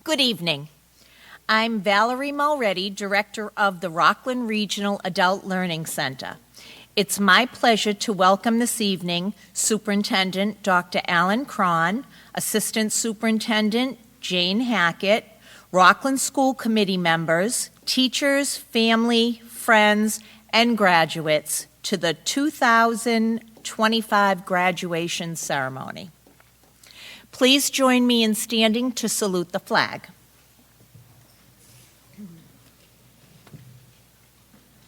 Good evening. I'm Valerie Mulready, Director of the Rockland Regional Adult Learning Center. It's my pleasure to welcome this evening Superintendent Dr. Alan Cron, Assistant Superintendent Jane Hackett, Rockland School Committee members, teachers, family, friends, and graduates to the 2025 graduation ceremony. Please join me in standing to salute the flag.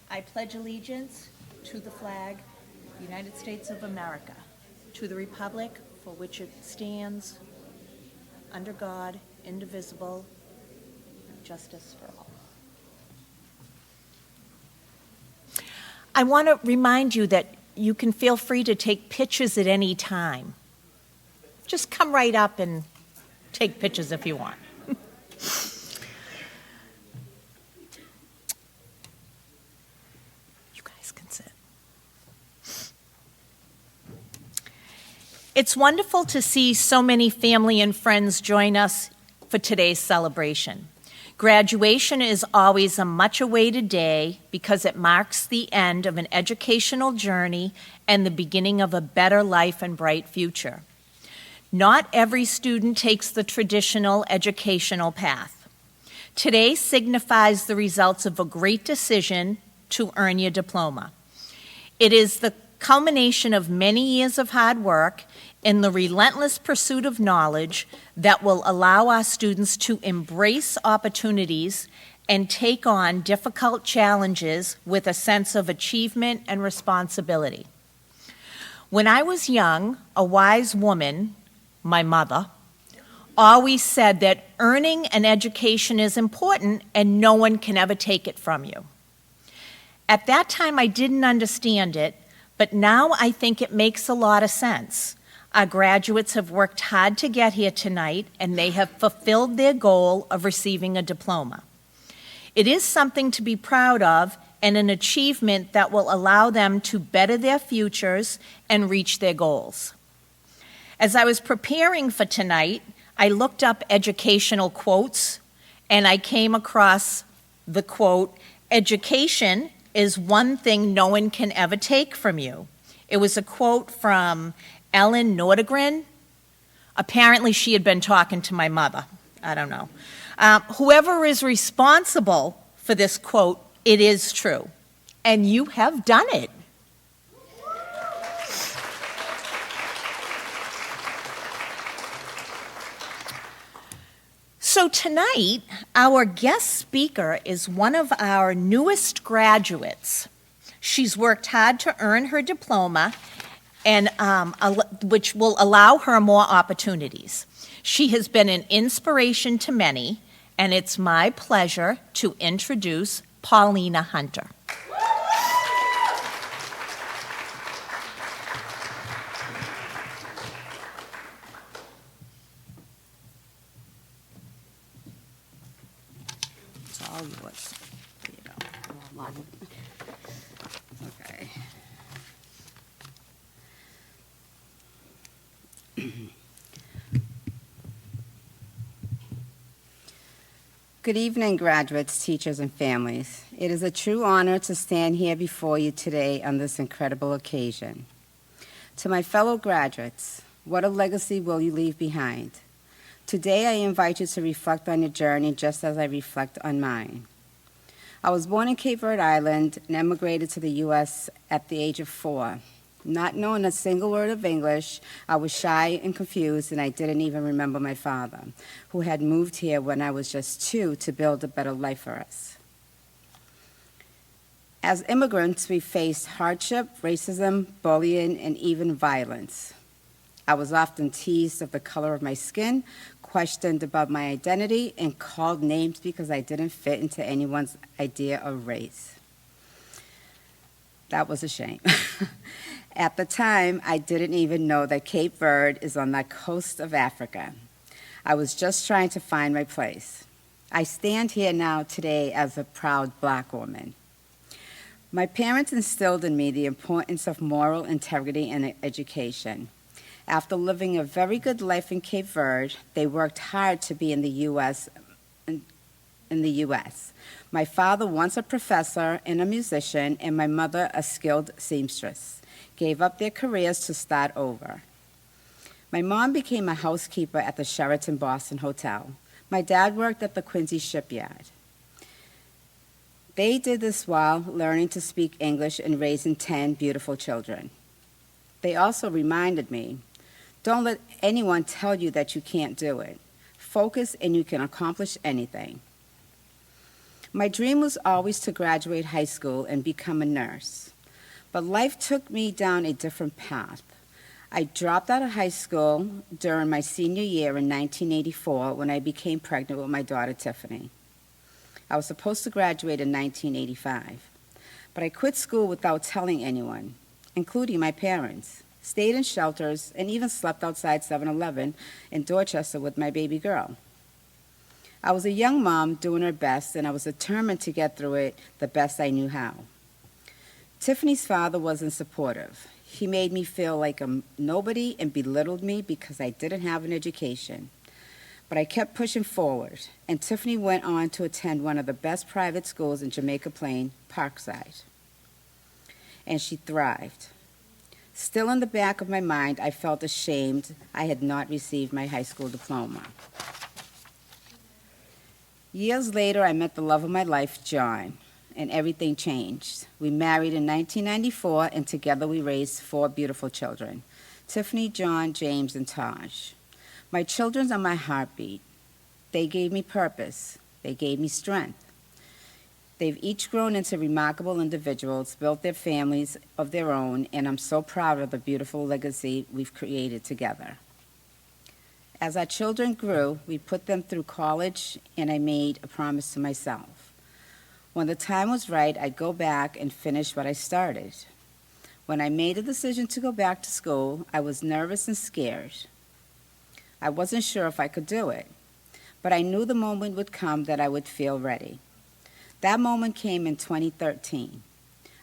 I pledge allegiance to the flag, United States of America, to the republic for which it stands, under God, indivisible, justice for all. I want to remind you that you can feel free to take pictures at any time. Just come right up and take pictures if you want. You guys can sit. It's wonderful to see so many family and friends join us for today's celebration. Graduation is always a much-awaited day because it marks the end of an educational journey and the beginning of a better life and bright future. Not every student takes the traditional educational path. Today signifies the results of a great decision to earn your diploma. It is the culmination of many years of hard work in the relentless pursuit of knowledge that will allow our students to embrace opportunities and take on difficult challenges with a sense of achievement and responsibility. When I was young, a wise woman, my mother, always said that earning an education is important and no one can ever take it from you. At that time, I didn't understand it, but now I think it makes a lot of sense. Our graduates have worked hard to get here tonight, and they have fulfilled their goal of receiving a diploma. It is something to be proud of and an achievement that will allow them to better their futures and reach their goals. As I was preparing for tonight, I looked up educational quotes, and I came across the quote, "Education is one thing no one can ever take from you." It was a quote from Ellen Nordegren. Apparently she had been talking to my mother. I don't know. Whoever is responsible for this quote, it is true. And you have done it. So tonight, our guest speaker is one of our newest graduates. She's worked hard to earn her diploma, and which will allow her more opportunities. She has been an inspiration to many, and it's my pleasure to introduce Paulina Hunter. It's all yours. There you go. Okay. Good evening, graduates, teachers, and families. It is a true honor to stand here before you today on this incredible occasion. To my fellow graduates, what a legacy will you leave behind? Today, I invite you to reflect on your journey just as I reflect on mine. I was born in Cape Verde Island and emigrated to the U.S. at the age of 4. Not knowing a single word of English, I was shy and confused, and I didn't even remember my father, who had moved here when I was just 2 to build a better life for us. As immigrants, we faced hardship, racism, bullying, and even violence. I was often teased of the color of my skin, questioned about my identity, and called names because I didn't fit into anyone's idea of race. That was a shame. At the time, I didn't even know that Cape Verde is on the coast of Africa. I was just trying to find my place. I stand here now today as a proud Black woman. My parents instilled in me the importance of moral integrity and education. After living a very good life in Cape Verde, they worked hard to be in the U.S. in the U.S. My father, once a professor and a musician, and my mother, a skilled seamstress, gave up their careers to start over. My mom became a housekeeper at the Sheraton Boston Hotel. My dad worked at the Quincy Shipyard. They did this while learning to speak English and raising 10 beautiful children. They also reminded me, don't let anyone tell you that you can't do it. Focus and you can accomplish anything. My dream was always to graduate high school and become a nurse, but life took me down a different path. I dropped out of high school during my senior year in 1984 when I became pregnant with my daughter Tiffany. I was supposed to graduate in 1985, but I quit school without telling anyone, including my parents, stayed in shelters, and even slept outside 7-Eleven in Dorchester with my baby girl. I was a young mom doing her best, and I was determined to get through it the best I knew how. Tiffany's father wasn't supportive. He made me feel like a nobody and belittled me because I didn't have an education. But I kept pushing forward, and Tiffany went on to attend one of the best private schools in Jamaica Plain, Parkside. And she thrived. Still in the back of my mind, I felt ashamed I had not received my high school diploma. Years later, I met the love of my life, John, and everything changed. We married in 1994, and together we raised 4 beautiful children, Tiffany, John, James, and Taj. My children are my heartbeat. They gave me purpose. They gave me strength. They've each grown into remarkable individuals, built their families of their own, and I'm so proud of the beautiful legacy we've created together. As our children grew, we put them through college, and I made a promise to myself. When the time was right, I'd go back and finish what I started. When I made a decision to go back to school, I was nervous and scared. I wasn't sure if I could do it, but I knew the moment would come that I would feel ready. That moment came in 2013.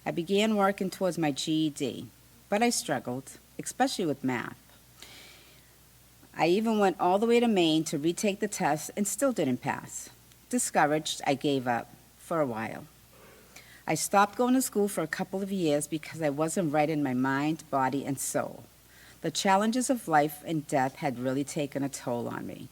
I began working towards my GED, but I struggled, especially with math. I even went all the way to Maine to retake the test and still didn't pass. Discouraged, I gave up for a while. I stopped going to school for a couple of years because I wasn't right in my mind, body, and soul. The challenges of life and death had really taken a toll on me.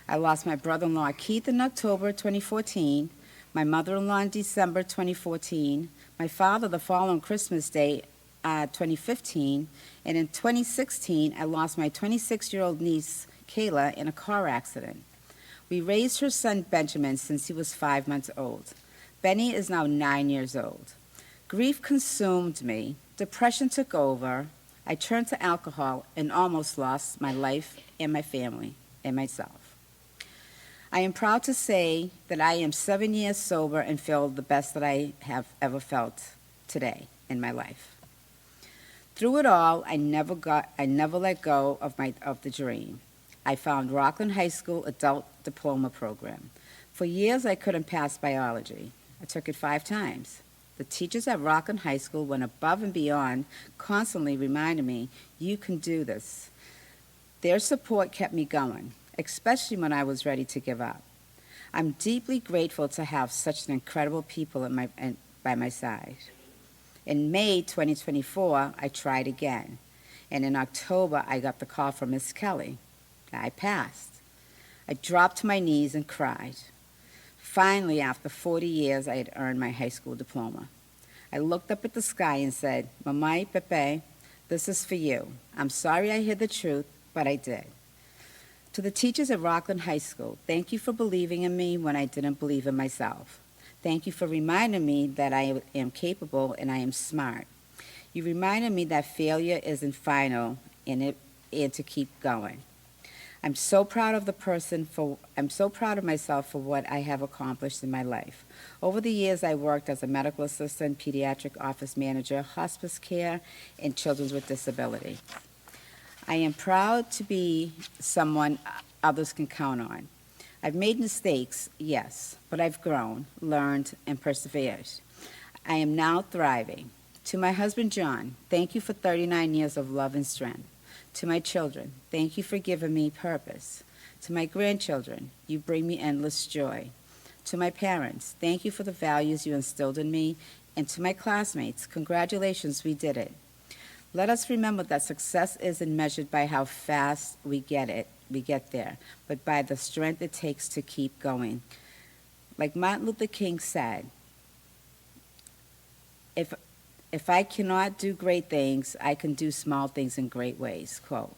I lost my brother-in-law Keith in October 2014, my mother-in-law in December 2014, my father the following Christmas Day 2015, and in 2016 I lost my 26-year-old niece Kayla in a car accident. We raised her son Benjamin since he was 5 months old. Benny is now 9 years old. Grief consumed me, depression took over, I turned to alcohol and almost lost my life and my family and myself. I am proud to say that I am 7 years sober and feel the best that I have ever felt today in my life. Through it all, I never let go of the dream. I found Rockland High School Adult Diploma Program. For years, I couldn't pass biology. I took it 5 times. The teachers at Rockland High School went above and beyond, constantly reminding me, you can do this. Their support kept me going, especially when I was ready to give up. I'm deeply grateful to have such an incredible people by my side. In May 2024, I tried again, and in October, I got the call from Miss Kelly. I passed. I dropped to my knees and cried. Finally, after 40 years, I had earned my high school diploma. I looked up at the sky and said, Mamai Pepe, this is for you. I'm sorry I hid the truth, but I did. To the teachers at Rockland High School, thank you for believing in me when I didn't believe in myself. Thank you for reminding me that I am capable and I am smart. You reminded me that failure isn't final and to keep going. I'm so proud of myself for what I have accomplished in my life. Over the years, I worked as a medical assistant, pediatric office manager, hospice care, and children with disability. I am proud to be someone others can count on. I've made mistakes, yes, but I've grown, learned, and persevered. I am now thriving. To my husband, John, thank you for 39 years of love and strength. To my children, thank you for giving me purpose. To my grandchildren, you bring me endless joy. To my parents, thank you for the values you instilled in me. And to my classmates, congratulations, we did it. Let us remember that success isn't measured by how fast we get there, but by the strength it takes to keep going. Like Martin Luther King said, if I cannot do great things, I can do small things in great ways, quote.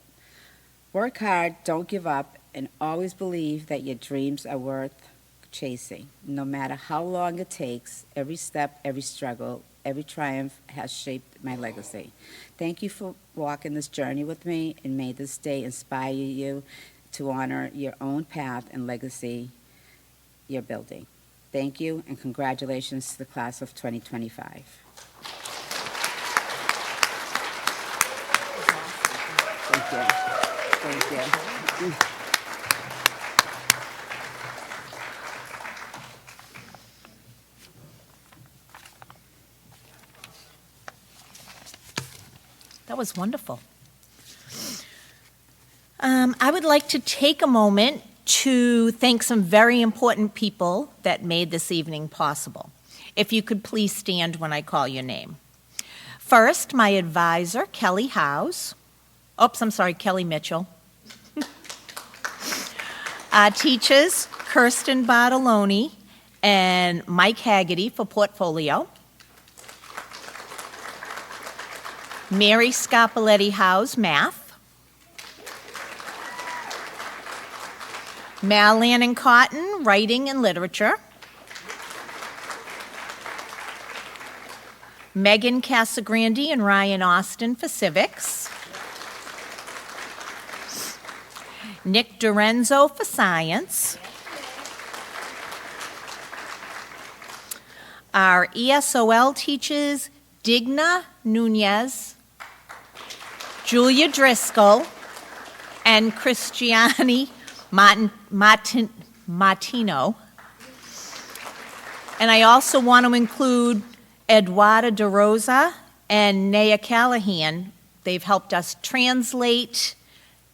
Work hard, don't give up, and always believe that your dreams are worth chasing. No matter how long it takes, every step, every struggle, every triumph has shaped my legacy. Thank you for walking this journey with me, and may this day inspire you to honor your own path and legacy you're building. Thank you, and congratulations to the class of 2025. Thank you. Thank you. That was wonderful. I would like to take a moment to thank some very important people that made this evening possible. If you could please stand when I call your name. First, my advisor, Kelly Howes. Oops, I'm sorry, Kelly Mitchell. Our teachers, Kirsten Bartoloni and Mike Haggerty for portfolio. Mary Scapoletti Howes, math. Mal Lannon Cotton, writing and literature. Megan Casagrande and Ryan Austin for civics. Nick Dorenzo for science. Our ESOL teachers, Digna Nunez, Julia Driscoll, and Cristiani Martino. And I also want to include Eduarda DeRosa and Naya Callahan. They've helped us translate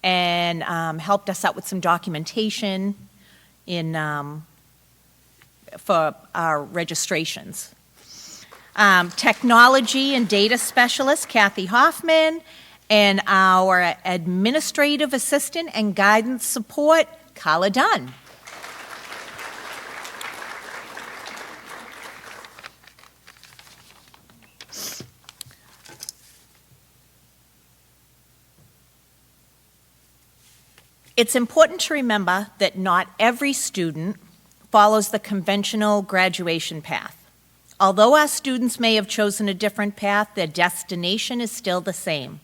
and helped us out with some documentation for our registrations. Technology and data specialist, Kathy Hoffman, and our administrative assistant and guidance support, Carla Dunn. It's important to remember that not every student follows the conventional graduation path. Although our students may have chosen a different path, their destination is still the same.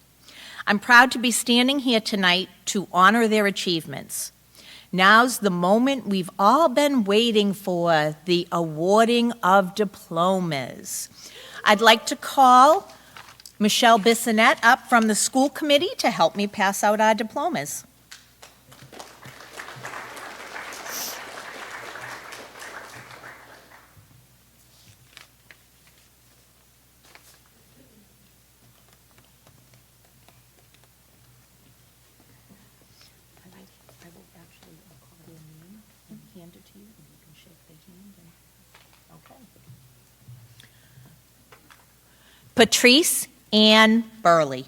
I'm proud to be standing here tonight to honor their achievements. Now's the moment we've all been waiting for, the awarding of diplomas. I'd like to call Michelle Bissonette up from the school committee to help me pass out our diplomas. Patrice Ann Burley.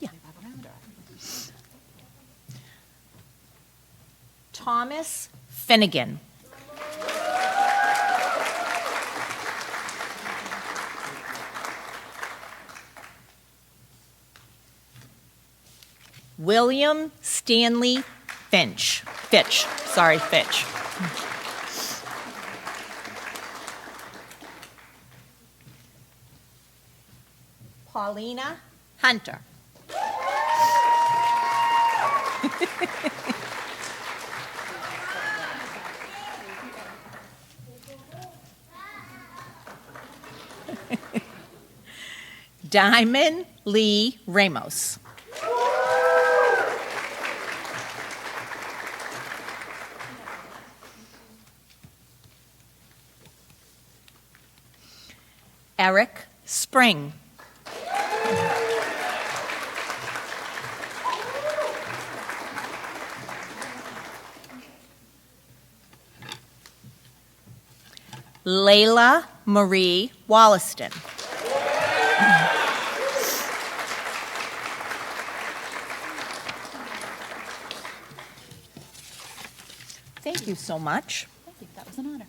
Yeah. Thomas Finnegan. William Stanley Fitch. Paulina Hunter. Diamond Lee Ramos. Eric Spring. Layla Marie Wollaston. Thank you so much. Thank you. That was an honor.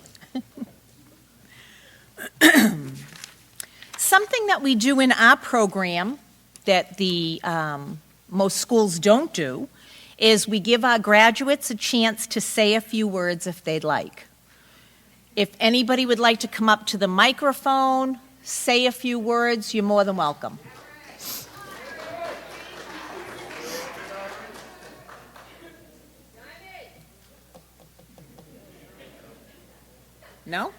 Something that we do in our program that the most schools don't do is we give our graduates a chance to say a few words if they'd like. If anybody would like to come up to the microphone, say a few words, you're more than welcome. No?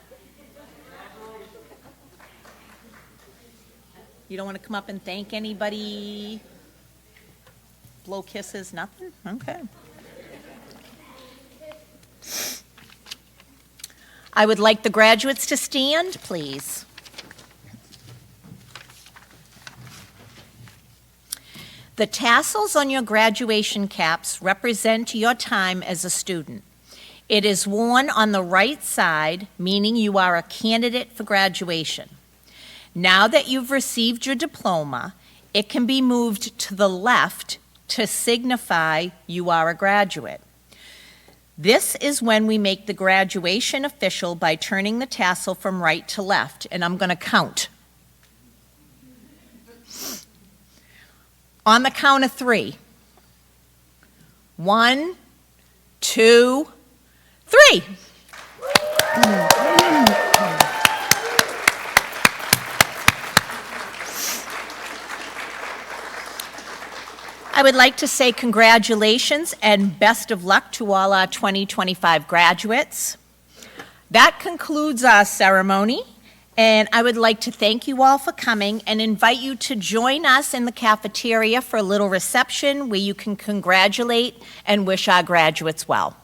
You don't want to come up and thank anybody? Blow kisses, nothing? Okay. I would like the graduates to stand, please. The tassels on your graduation caps represent your time as a student. It is worn on the right side, meaning you are a candidate for graduation. Now that you've received your diploma, it can be moved to the left to signify you are a graduate. This is when we make the graduation official by turning the tassel from right to left, and I'm going to count. On the count of 3. 1, 2, 3. I would like to say congratulations and best of luck to all our 2025 graduates. That concludes our ceremony, and I would like to thank you all for coming and invite you to join us in the cafeteria for a little reception where you can congratulate and wish our graduates well.